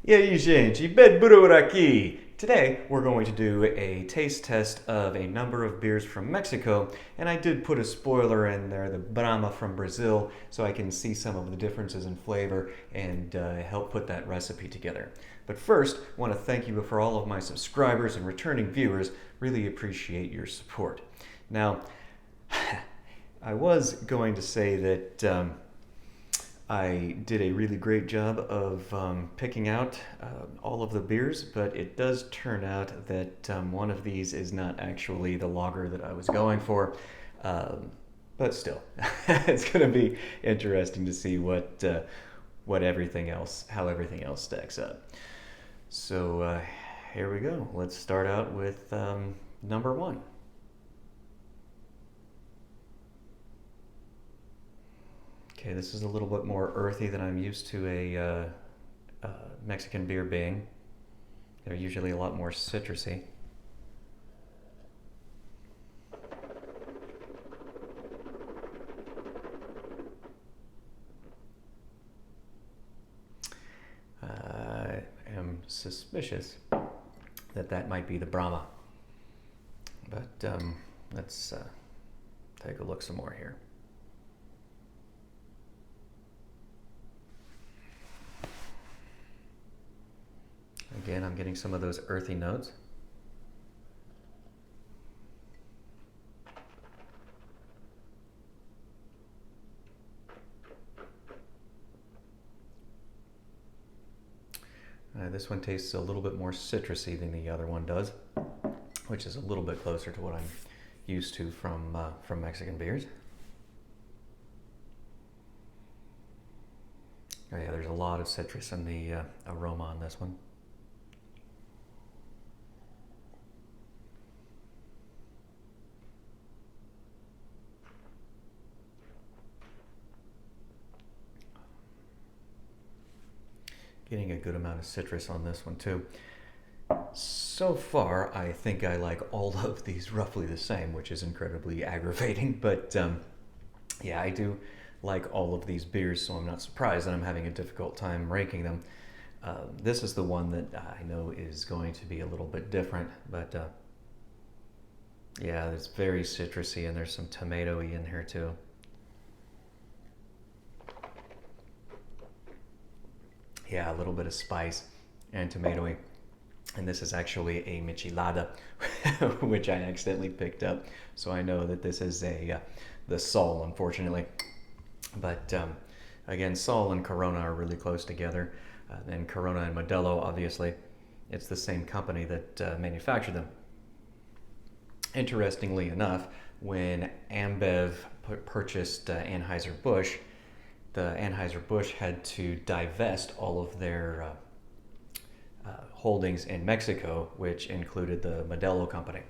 E aí, gente, B.E.D por aqui. Today, we're going to do a taste test of a number of beers from Mexico, and I did put a spoiler in there, the Brahma from Brazil, so I can see some of the differences in flavor and help put that recipe together. But first, I want to thank you for all of my subscribers and returning viewers. Really appreciate your support. Now, I was going to say that I did a really great job of picking out all of the beers, but it does turn out that one of these is not actually the lager that I was going for. But still, it's going to be interesting to see what everything else, how everything else stacks up. So here we go. Let's start out with number one. Okay, this is a little bit more earthy than I'm used to Mexican beer being. They're usually a lot more citrusy. I am suspicious that that might be the Brahma. But let's take a look some more here. Again, I'm getting some of those earthy notes. This one tastes a little bit more citrusy than the other one does, which is a little bit closer to what I'm used to from Mexican beers. Oh yeah, there's a lot of citrus in the aroma on this one. Getting a good amount of citrus on this one too. So far, I think I like all of these roughly the same, which is incredibly aggravating, but yeah, I do like all of these beers, so I'm not surprised that I'm having a difficult time ranking them. This is the one that I know is going to be a little bit different, but yeah, it's very citrusy and there's some tomatoey in here too. Yeah, a little bit of spice and tomatoey. And this is actually a michelada, which I accidentally picked up. So I know that this is the Sol, unfortunately. But again, Sol and Corona are really close together. And Corona and Modelo, obviously, it's the same company that manufactured them. Interestingly enough, when Ambev purchased Anheuser-Busch, the Anheuser-Busch had to divest all of their holdings in Mexico, which included the Modelo company.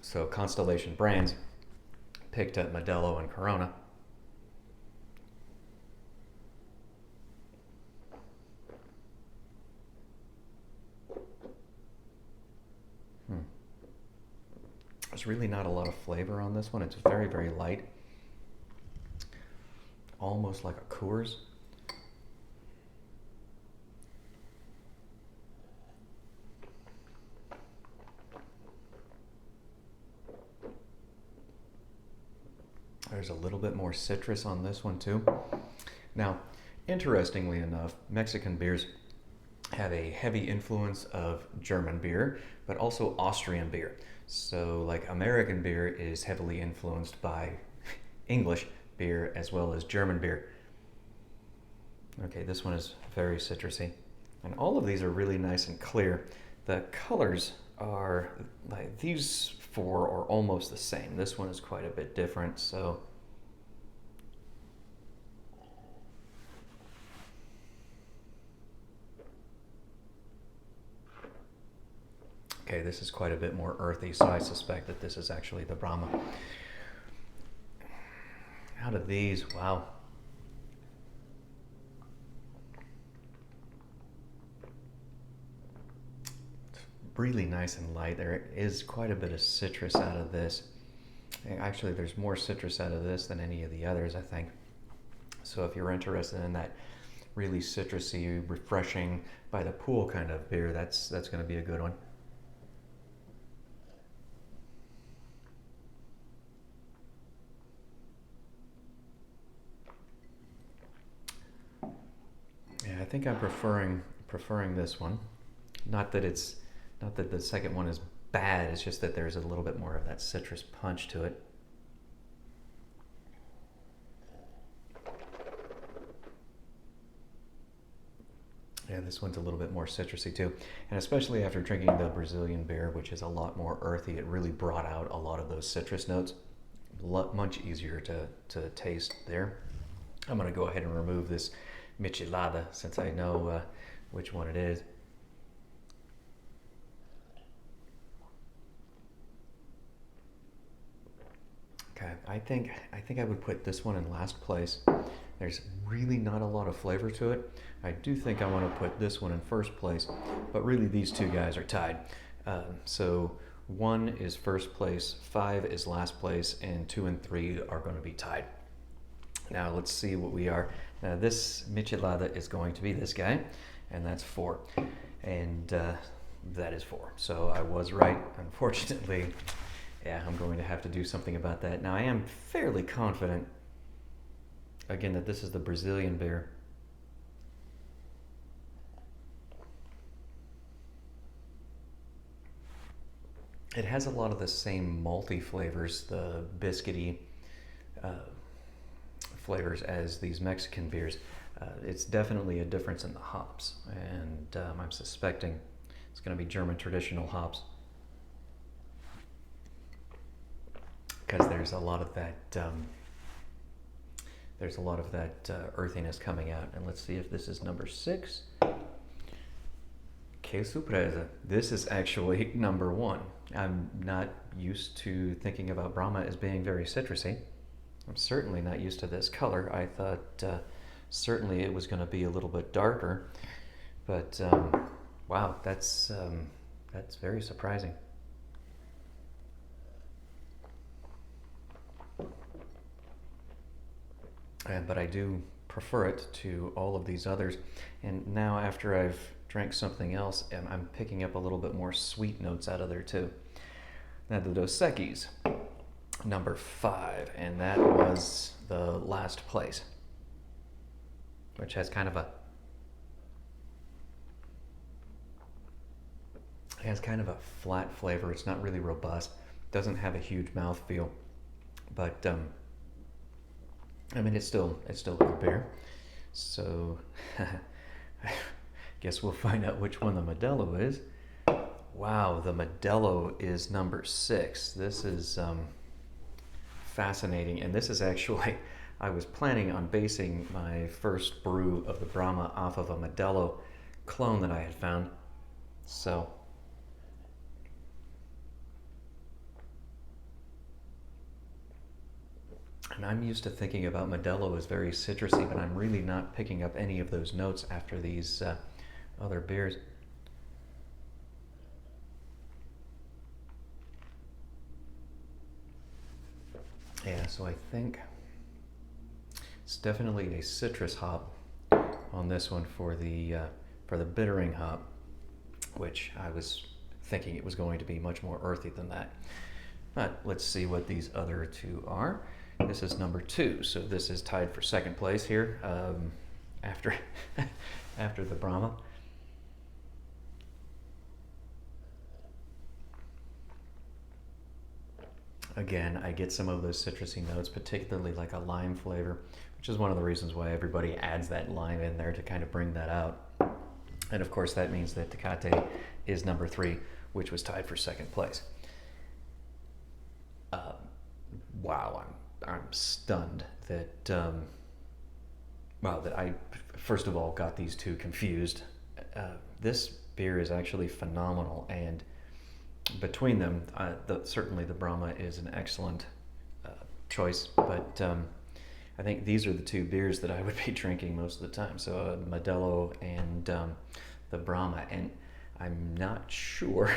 So Constellation Brands picked up Modelo and Corona. There's really not a lot of flavor on this one. It's very, very light. Almost like a Coors. There's a little bit more citrus on this one too. Now, interestingly enough, Mexican beers have a heavy influence of German beer, but also Austrian beer. So like American beer is heavily influenced by English beer as well as German beer. Okay, this one is very citrusy. And all of these are really nice and clear. The colors are, like, these four are almost the same. This one is quite a bit different, so. Okay, this is quite a bit more earthy, so I suspect that this is actually the Brahma. Out of these, wow. Really nice and light. There is quite a bit of citrus out of this. Actually, there's more citrus out of this than any of the others, I think. So if you're interested in that really citrusy, refreshing by the pool kind of beer, that's going to be a good one. Yeah, I think I'm preferring this one. Not that it's not that the second one is bad. It's just that there's a little bit more of that citrus punch to it. Yeah, this one's a little bit more citrusy too. And especially after drinking the Brazilian beer, which is a lot more earthy, it really brought out a lot of those citrus notes. Much easier to taste there. I'm going to go ahead and remove this Michelada since I know which one it is. Okay, I think I would put this one in last place. There's really not a lot of flavor to it. I do think I want to put this one in first place, but really these two guys are tied. So 1 is first place, 5 is last place, and 2 and 3 are going to be tied. Now let's see what we are. Now this Michelada is going to be this guy, and that's 4. And that is 4. So I was right. Unfortunately, yeah, I'm going to have to do something about that. Now I am fairly confident, again, that this is the Brazilian beer. It has a lot of the same malty flavors, the biscuity flavors as these Mexican beers. It's definitely a difference in the hops, and I'm suspecting it's going to be German traditional hops, because there's a lot of that earthiness coming out. And let's see if this is number 6. Que surpresa. This is actually number 1. I'm not used to thinking about Brahma as being very citrusy. I'm certainly not used to this color. I thought certainly it was going to be a little bit darker, but wow, that's very surprising. But I do prefer it to all of these others. And now after I've drank something else, I'm picking up a little bit more sweet notes out of there too. Now the Dos Equis, number 5, and that was the last place, which has kind of a flat flavor. It's not really robust. Doesn't have a huge mouthfeel, but I mean, it's still a good beer. So I guess we'll find out which one the Modelo is. Wow, the Modelo is number 6. This is fascinating, and this is actually, I was planning on basing my first brew of the Brahma off of a Modelo clone that I had found. So and I'm used to thinking about Modelo as very citrusy, but I'm really not picking up any of those notes after these other beers. Yeah, so I think it's definitely a citrus hop on this one for the bittering hop, which I was thinking it was going to be much more earthy than that. But let's see what these other two are. This is number 2, so this is tied for second place here after after the Brahma. Again, I get some of those citrusy notes, particularly like a lime flavor, which is one of the reasons why everybody adds that lime in there to kind of bring that out. And of course, that means that Tecate is number 3, which was tied for second place. Wow, I'm stunned that that I first of all got these two confused. This beer is actually phenomenal, and between them, certainly the Brahma is an excellent choice, but I think these are the 2 beers that I would be drinking most of the time. So Modelo and the Brahma, and I'm not sure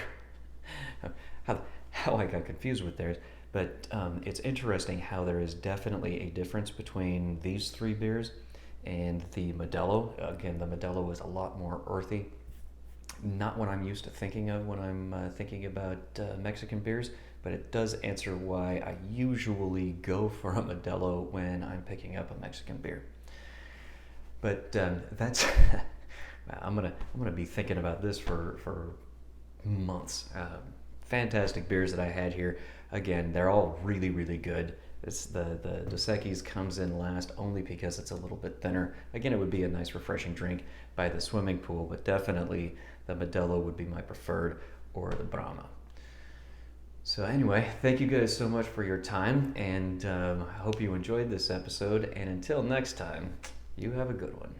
how I got confused with theirs, but it's interesting how there is definitely a difference between these 3 beers and the Modelo. Again, the Modelo is a lot more earthy. Not what I'm used to thinking of when I'm thinking about Mexican beers, but it does answer why I usually go for a Modelo when I'm picking up a Mexican beer. But that's I'm gonna be thinking about this for months. Fantastic beers that I had here. Again, they're all really really good. It's the Dos Equis comes in last only because it's a little bit thinner. Again, it would be a nice refreshing drink by the swimming pool, but definitely the Modelo would be my preferred, or the Brahma. So anyway, thank you guys so much for your time, and I hope you enjoyed this episode. And until next time, you have a good one.